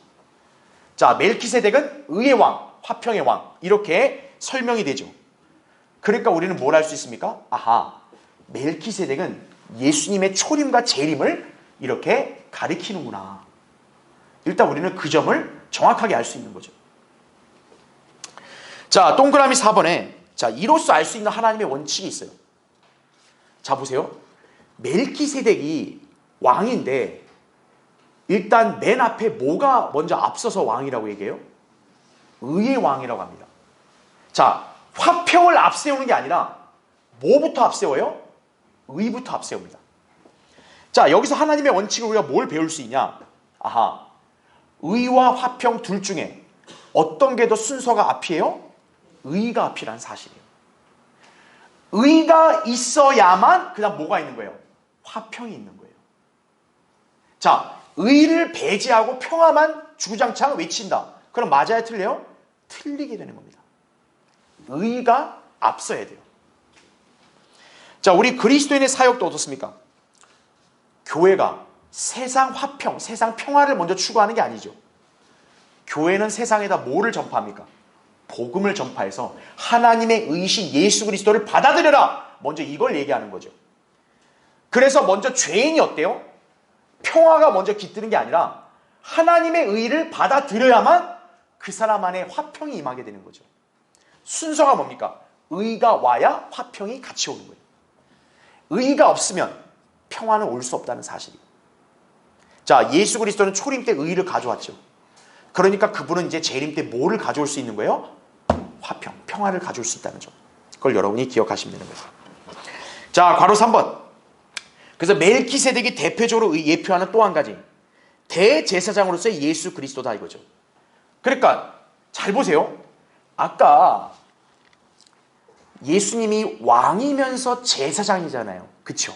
자, 멜키세덱은 의의 왕, 화평의 왕, 이렇게 설명이 되죠. 그러니까 우리는 뭘 할 수 있습니까? 아하, 멜키세덱은 예수님의 초림과 재림을 이렇게 가리키는구나. 일단 우리는 그 점을 정확하게 알 수 있는 거죠. 자, 동그라미 4번에 자, 이로써 알 수 있는 하나님의 원칙이 있어요. 자, 보세요. 멜키세덱이 왕인데 일단 맨 앞에 뭐가 먼저 앞서서 왕이라고 얘기해요? 의의 왕이라고 합니다. 자, 화평을 앞세우는 게 아니라 뭐부터 앞세워요? 의부터 앞세웁니다. 자, 여기서 하나님의 원칙을 우리가 뭘 배울 수 있냐? 아하, 의와 화평 둘 중에 어떤 게 더 순서가 앞이에요? 의가 앞이라는 사실이에요. 의가 있어야만 그 다음 뭐가 있는 거예요? 화평이 있는 거예요. 자, 의를 배제하고 평화만 주구장창 외친다. 그럼 맞아요? 틀려요? 틀리게 되는 겁니다. 의가 앞서야 돼요. 자, 우리 그리스도인의 사역도 어떻습니까? 교회가 세상 화평, 세상 평화를 먼저 추구하는 게 아니죠. 교회는 세상에다 뭐를 전파합니까? 복음을 전파해서 하나님의 의신 예수 그리스도를 받아들여라! 먼저 이걸 얘기하는 거죠. 그래서 먼저 죄인이 어때요? 평화가 먼저 깃드는 게 아니라 하나님의 의를 받아들여야만 그 사람 안에 화평이 임하게 되는 거죠. 순서가 뭡니까? 의가 와야 화평이 같이 오는 거예요. 의가 없으면 평화는 올 수 없다는 사실이에요. 자, 예수 그리스도는 초림 때 의를 가져왔죠. 그러니까 그분은 이제 재림 때 뭐를 가져올 수 있는 거예요? 화평, 평화를 가져올 수 있다는 점. 그걸 여러분이 기억하시면 되는 거예요. 자, 괄호 3번. 그래서 멜키세덱이 대표적으로 예표하는 또 한 가지 대제사장으로서의 예수 그리스도다 이거죠. 그러니까 잘 보세요. 아까 예수님이 왕이면서 제사장이잖아요. 그렇죠?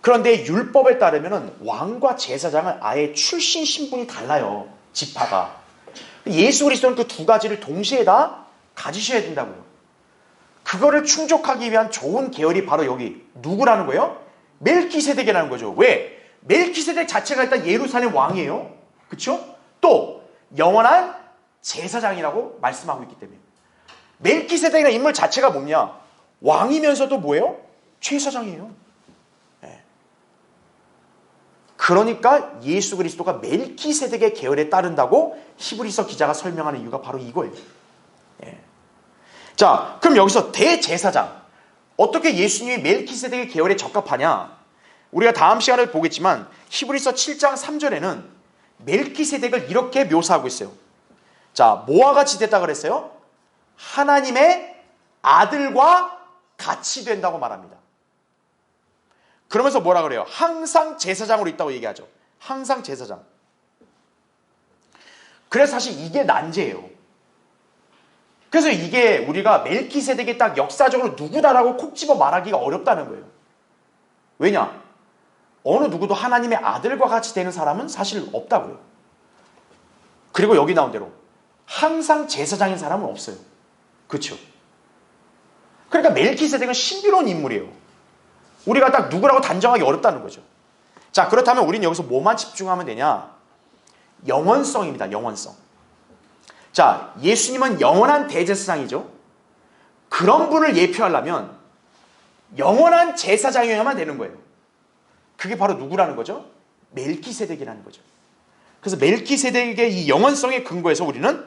그런데 율법에 따르면 왕과 제사장은 아예 출신 신분이 달라요. 지파가. 예수 그리스도는 그 두 가지를 동시에 다 가지셔야 된다고요. 그거를 충족하기 위한 좋은 계열이 바로 여기 누구라는 거예요? 멜키세덱이라는 거죠. 왜? 멜키세덱 자체가 일단 예루살렘 왕이에요. 그렇죠? 또 영원한 제사장이라고 말씀하고 있기 때문에 멜키세덱이라는 인물 자체가 뭐냐? 왕이면서도 뭐예요? 제사장이에요. 네. 그러니까 예수 그리스도가 멜키세덱의 계열에 따른다고 히브리서 기자가 설명하는 이유가 바로 이거예요. 네. 자, 그럼 여기서 대제사장 어떻게 예수님이 멜키세덱의 계열에 적합하냐? 우리가 다음 시간에 보겠지만 히브리서 7장 3절에는 멜키세덱을 이렇게 묘사하고 있어요. 자, 뭐와 같이 됐다 그랬어요? 하나님의 아들과 같이 된다고 말합니다. 그러면서 뭐라 그래요? 항상 제사장으로 있다고 얘기하죠. 항상 제사장. 그래서 사실 이게 난제예요. 그래서 이게 우리가 멜키세덱이 딱 역사적으로 누구다라고 콕 집어 말하기가 어렵다는 거예요. 왜냐? 어느 누구도 하나님의 아들과 같이 되는 사람은 사실 없다고요. 그리고 여기 나온 대로 항상 제사장인 사람은 없어요. 그렇죠? 그러니까 멜키세덱은 신비로운 인물이에요. 우리가 딱 누구라고 단정하기 어렵다는 거죠. 자, 그렇다면 우리는 여기서 뭐만 집중하면 되냐? 영원성입니다. 영원성. 자, 예수님은 영원한 대제사장이죠. 그런 분을 예표하려면 영원한 제사장이어야만 되는 거예요. 그게 바로 누구라는 거죠? 멜키세덱이라는 거죠. 그래서 멜키세덱의 이 영원성에 근거해서 우리는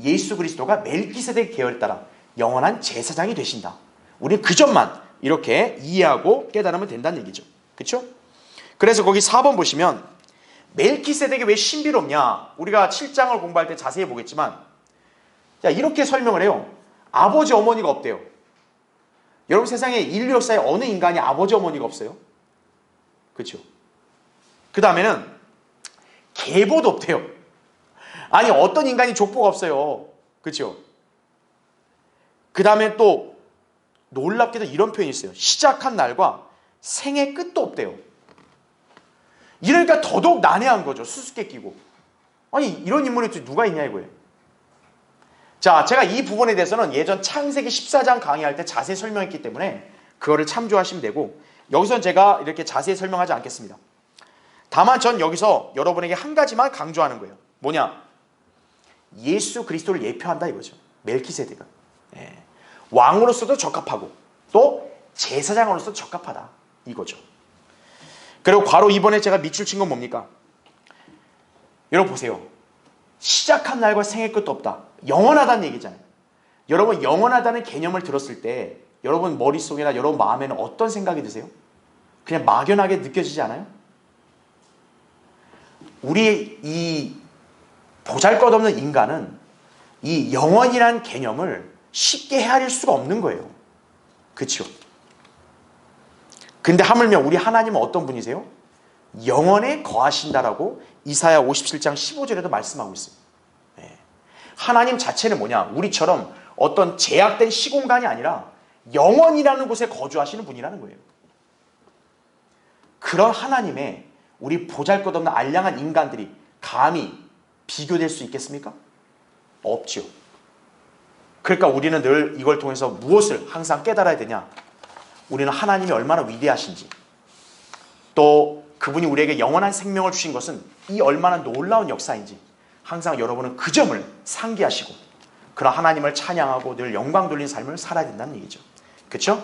예수 그리스도가 멜키세덱 계열에 따라 영원한 제사장이 되신다. 우리는 그 점만 이렇게 이해하고 깨달으면 된다는 얘기죠. 그렇죠? 그래서 거기 4번 보시면 멜키세덱이 왜 신비롭냐? 우리가 7장을 공부할 때 자세히 보겠지만 자, 이렇게 설명을 해요. 아버지 어머니가 없대요. 여러분 세상에 인류 역사에 어느 인간이 아버지 어머니가 없어요? 그렇죠? 그 다음에는 계보도 없대요. 아니 어떤 인간이 족보가 없어요. 그렇죠? 그 다음에 또 놀랍게도 이런 표현이 있어요. 시작한 날과 생의 끝도 없대요. 이러니까 더더욱 난해한 거죠. 수수께끼고. 아니 이런 인물이 누가 있냐 이거예요. 자, 제가 이 부분에 대해서는 예전 창세기 14장 강의할 때 자세히 설명했기 때문에 그거를 참조하시면 되고 여기서는 제가 이렇게 자세히 설명하지 않겠습니다. 다만 전 여기서 여러분에게 한 가지만 강조하는 거예요. 뭐냐? 예수 그리스도를 예표한다 이거죠. 멜키세덱은. 왕으로서도 적합하고 또 제사장으로서도 적합하다 이거죠. 그리고 괄호 2번에 제가 밑줄 친 건 뭡니까? 여러분 보세요. 시작한 날과 생의 끝도 없다. 영원하다는 얘기잖아요. 여러분 영원하다는 개념을 들었을 때 여러분 머릿속이나 여러분 마음에는 어떤 생각이 드세요? 그냥 막연하게 느껴지지 않아요? 우리 이 보잘것없는 인간은 이 영원이란 개념을 쉽게 헤아릴 수가 없는 거예요. 그렇죠? 근데 하물며 우리 하나님은 어떤 분이세요? 영원에 거하신다라고 이사야 57장 15절에도 말씀하고 있어요. 하나님 자체는 뭐냐? 우리처럼 어떤 제약된 시공간이 아니라 영원이라는 곳에 거주하시는 분이라는 거예요. 그런 하나님의 우리 보잘것없는 알량한 인간들이 감히 비교될 수 있겠습니까? 없죠. 그러니까 우리는 늘 이걸 통해서 무엇을 항상 깨달아야 되냐? 우리는 하나님이 얼마나 위대하신지, 또 그분이 우리에게 영원한 생명을 주신 것은 이 얼마나 놀라운 역사인지 항상 여러분은 그 점을 상기하시고 그런 하나님을 찬양하고 늘 영광 돌린 삶을 살아야 된다는 얘기죠. 그렇죠?